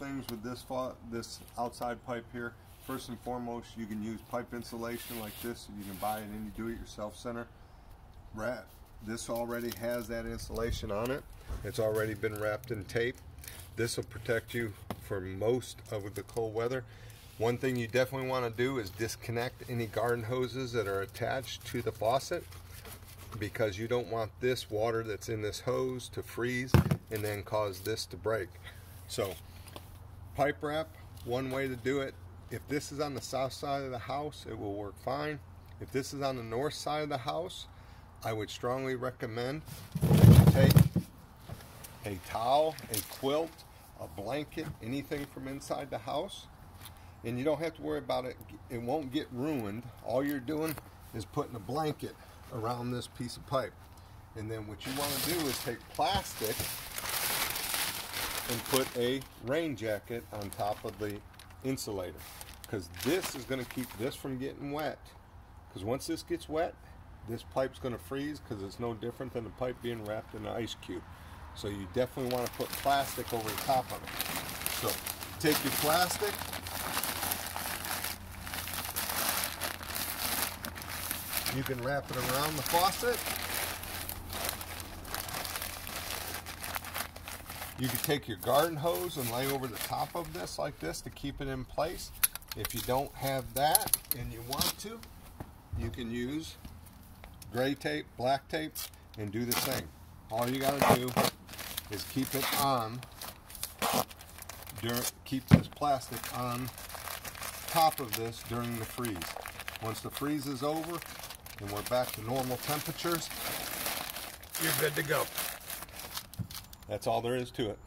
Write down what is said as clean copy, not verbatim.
things with this outside pipe here. First and foremost, you can use pipe insulation like this. You can buy it in any do-it-yourself center. This already has that insulation on it. It's already been wrapped in tape. This will protect you for most of the cold weather. One thing you definitely want to do is disconnect any garden hoses that are attached to the faucet, because you don't want this water that's in this hose to freeze and then cause this to break. So pipe wrap, one way to do it. If this is on the south side of the house, it will work fine. If this is on the north side of the house, I would strongly recommend that you take a towel, a quilt, a blanket, anything from inside the house, and you don't have to worry about it. It won't get ruined. All you're doing is putting a blanket around this piece of pipe. And then what you want to do is take plastic and put a rain jacket on top of the insulator, because this is going to keep this from getting wet. Because once this gets wet, this pipe's going to freeze, because it's no different than the pipe being wrapped in an ice cube. So you definitely want to put plastic over the top of it. So take your plastic, you can wrap it around the faucet. You can take your garden hose and lay over the top of this like this to keep it in place. If you don't have that and you want to, you can use gray tape, black tape, and do the same. All you got to do is keep it on, keep this plastic on top of this during the freeze. Once the freeze is over and we're back to normal temperatures, you're good to go. That's all there is to it.